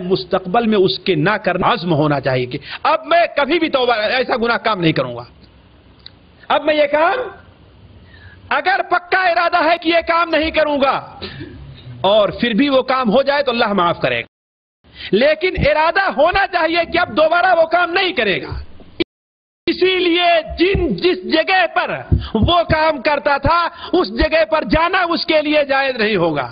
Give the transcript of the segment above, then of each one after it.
مستقبل میں اس کے نہ کرنا عزم ہونا چاہیے کہ اب میں کبھی بھی توبہ ایسا گناہ کام نہیں کروں گا. اب میں یہ کام اگر پکا ارادہ ہے کہ یہ کام نہیں کروں گا اور پھر بھی وہ کام ہو جائے تو اللہ معاف کرے گا, لیکن ارادہ ہونا چاہیے کہ اب دوبارہ وہ کام نہیں کرے گا. اسی لیے جس جگہ پر وہ کام کرتا تھا اس جگہ پر جانا اس کے لیے جائز نہیں ہوگا.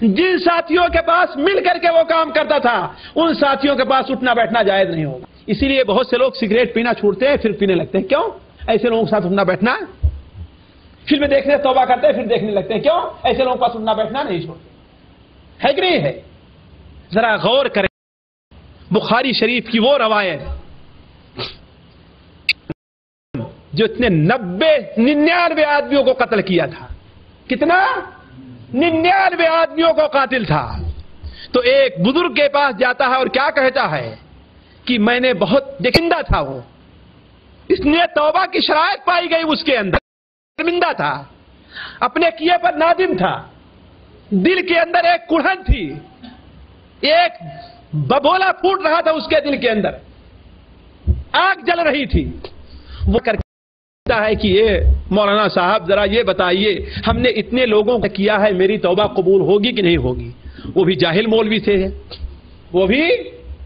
جن ساتھیوں کے پاس مل کر کے وہ کام کرتا تھا ان ساتھیوں کے پاس اٹھنا بیٹھنا جائز نہیں ہوگا. اسی لیے بہت سے لوگ سگریٹ پینا چھوڑتے ہیں پھر پینے لگتے ہیں. کیوں؟ ایسے لوگوں کے ساتھ اٹھنا بیٹھنا. فلمیں دیکھنے توبہ کرتے ہیں پھر دیکھنے لگتے ہیں. کیوں؟ ایسے لوگوں کے پاس اٹھنا بیٹھنا نہیں چھوڑتے. ہے کہ نہیں ہے؟ ذرا غور کریں. بخاری شریف کی وہ روایت جو اتنے 99 آدمیوں کو قتل کیا تھا. کتنا؟ 99 آدمیوں کو قاتل تھا. تو ایک بزرگ کے پاس جاتا ہے اور کیا کہتا ہے کہ میں نے بہت شرمندہ تھا. وہ اس نے توبہ کی شرائط پائی گئی اس کے اندر. شرمندہ تھا, اپنے کیے پر نادم تھا. دل کے اندر ایک کڑھن تھی, ایک ببولا پھوٹ رہا تھا اس کے دل کے اندر, آگ جل رہی تھی. وہ کہتا ہے کہ یہ مولانا صاحب ذرا یہ بتائیے ہم نے اتنے لوگوں کا کیا ہے, میری توبہ قبول ہوگی کہ نہیں ہوگی؟ وہ بھی جاہل مولوی تھے, وہ بھی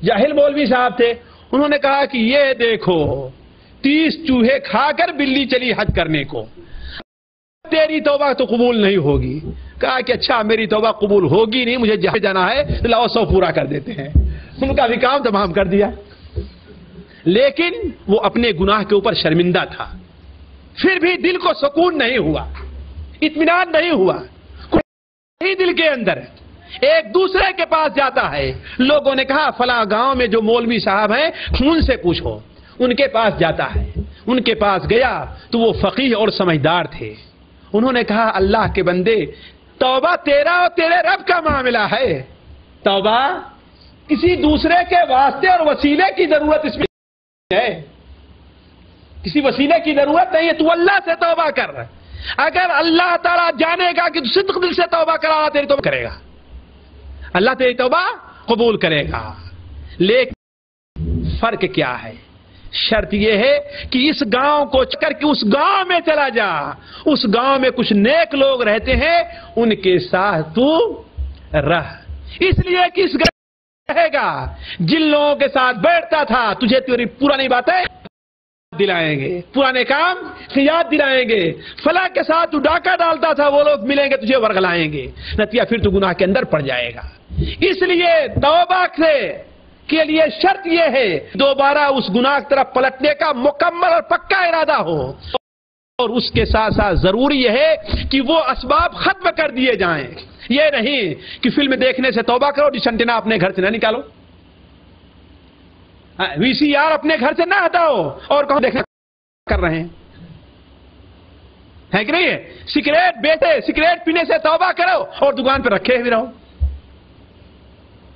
جاہل مولوی صاحب تھے. انہوں نے کہا کہ یہ دیکھو 30 چوہے کھا کر بلی چلی حج کرنے کو, تیری توبہ تو قبول نہیں ہوگی. کہا کہ اچھا میری توبہ قبول ہوگی نہیں, مجھے جہاں جانا ہے لاؤ 100 پورا کر دیتے ہیں. ان کا بھی کام تمام کر دیا. لیکن وہ اپنے گناہ کے اوپر شرمندہ تھا. پھر بھی دل کو سکون نہیں ہوا, اطمینان نہیں ہوا. دل کے اندر ایک دوسرے کے پاس جاتا ہے. لوگوں نے کہا فلاں گاؤں میں جو مولوی صاحب ہیں ان سے پوچھو. ان کے پاس جاتا ہے. ان کے پاس گیا تو وہ فقیہ اور سمجھدار تھے. انہوں نے کہا اللہ کے بندے توبہ تیرا اور تیرے رب کا معاملہ ہے. توبہ کسی دوسرے کے واسطے اور وسیلے کی ضرورت اس میں ہے. کسی وسیلے کی ضرورت نہیں ہے. تو اللہ سے توبہ کر. اگر اللہ تعالیٰ جانے گا کہ تو صدق دل سے توبہ کرا, تیری توبہ کرے گا, اللہ تیری توبہ قبول کرے گا. لیکن فرق کیا ہے؟ شرط یہ ہے کہ اس گاؤں کو کر کے اس گاؤں میں چلا جا. اس گاؤں میں کچھ نیک لوگ رہتے ہیں, ان کے ساتھ تو رہ. اس لیے کہ اس رہے گا جن لوگوں کے ساتھ بیٹھتا تھا تجھے تیری پرانی باتیں دلائیں گے, پرانے کام یاد دلائیں گے. فلاں کے ساتھ تو ڈاکہ ڈالتا تھا, وہ لوگ ملیں گے تجھے ورغلائیں گے, نتیجہ پھر تو گناہ کے اندر پڑ جائے گا. اس لیے توبہ کے لیے شرط یہ ہے دوبارہ اس گناہ کی طرف پلٹنے کا مکمل اور پکا ارادہ ہو. اور اس کے ساتھ ساتھ ضروری یہ ہے کہ وہ اسباب ختم کر دیے جائیں. یہ نہیں کہ فلم دیکھنے سے توبہ کرو, ڈش اینٹینا اپنے گھر سے نہ نکالو, وی سی آر اپنے گھر سے نہ ہٹاؤ اور کہاں دیکھنا کر رہے ہیں. ہے کہ نہیں ہے؟ سگریٹ بیچے, سگریٹ پینے سے توبہ کرو اور دکان پہ رکھے ہوئے رہو.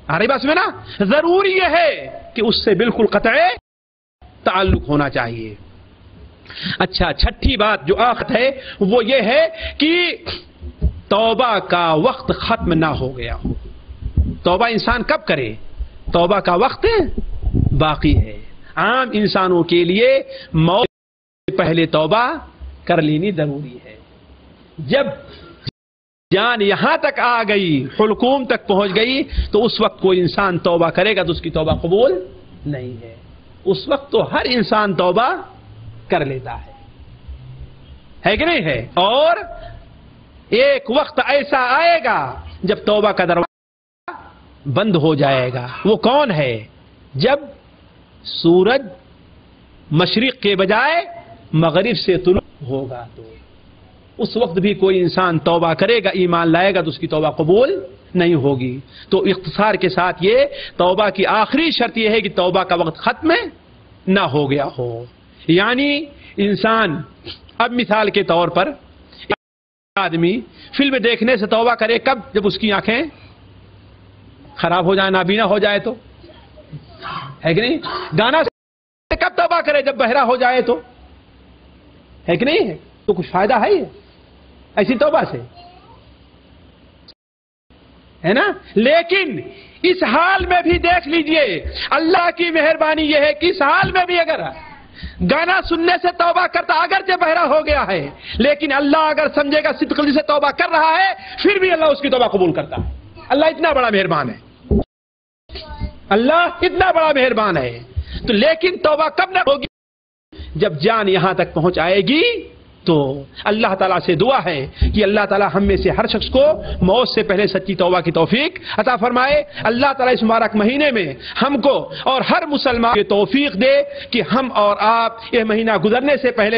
آ رہی بات میں نا؟ ضروری یہ ہے کہ اس سے بالکل قطع تعلق ہونا چاہیے. اچھا, چھٹی بات جو آخر ہے وہ یہ ہے کہ توبہ کا وقت ختم نہ ہو گیا ہو. توبہ انسان کب کرے؟ توبہ کا وقت باقی ہے. عام انسانوں کے لیے موت سے پہلے توبہ کر لینی ضروری ہے. جب جان یہاں تک آ گئی, حلقوم تک پہنچ گئی, تو اس وقت کوئی انسان توبہ کرے گا تو اس کی توبہ قبول نہیں ہے. اس وقت تو ہر انسان توبہ کر لیتا ہے کہ نہیں ہے؟ اور ایک وقت ایسا آئے گا جب توبہ کا دروازہ بند ہو جائے گا. وہ کون ہے؟ جب سورج مشرق کے بجائے مغرب سے طلوع ہوگا تو اس وقت بھی کوئی انسان توبہ کرے گا, ایمان لائے گا تو اس کی توبہ قبول نہیں ہوگی. تو اختصار کے ساتھ یہ توبہ کی آخری شرط یہ ہے کہ توبہ کا وقت ختم نہ ہو گیا ہو. یعنی انسان اب مثال کے طور پر آدمی فلم دیکھنے سے توبہ کرے کب؟ جب اس کی آنکھیں خراب ہو جائے, نابینا ہو جائے تو. ہے کہ نہیں؟ گانا سے کب توبہ کرے؟ جب بہرا ہو جائے تو. ہے کہ نہیں ہے؟ تو کچھ فائدہ ہے ایسی توبہ سے, ہے نا؟ لیکن اس حال میں بھی دیکھ لیجئے اللہ کی مہربانی یہ ہے کہ اس حال میں بھی اگر گانا سننے سے توبہ کرتا اگرچہ بہرا ہو گیا ہے لیکن اللہ اگر سمجھے گا صدق دل سے توبہ کر رہا ہے پھر بھی اللہ اس کی توبہ قبول کرتا ہے. اللہ اتنا بڑا مہربان ہے. اللہ اتنا بڑا مہربان ہے. تو لیکن توبہ کب نہ ہوگی؟ جب جان یہاں تک پہنچ آئے گی. تو اللہ تعالیٰ سے دعا ہے کہ اللہ تعالیٰ ہم میں سے ہر شخص کو موت سے پہلے سچی توبہ کی توفیق عطا فرمائے. اللہ تعالیٰ اس مبارک مہینے میں ہم کو اور ہر مسلمان کو توفیق دے کہ ہم اور آپ یہ مہینہ گزرنے سے پہلے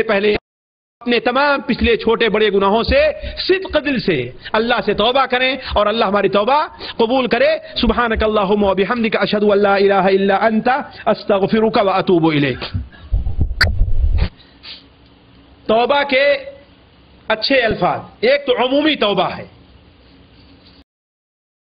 اپنے تمام پچھلے چھوٹے بڑے گناہوں سے صدق دل سے اللہ سے توبہ کریں اور اللہ ہماری توبہ قبول کرے. سبحانک اللہم و بحمدک اشہد ان لا الہ الا انت استغفرک و اتوب الیک. توبہ کے اچھے الفاظ. ایک تو عمومی توبہ ہے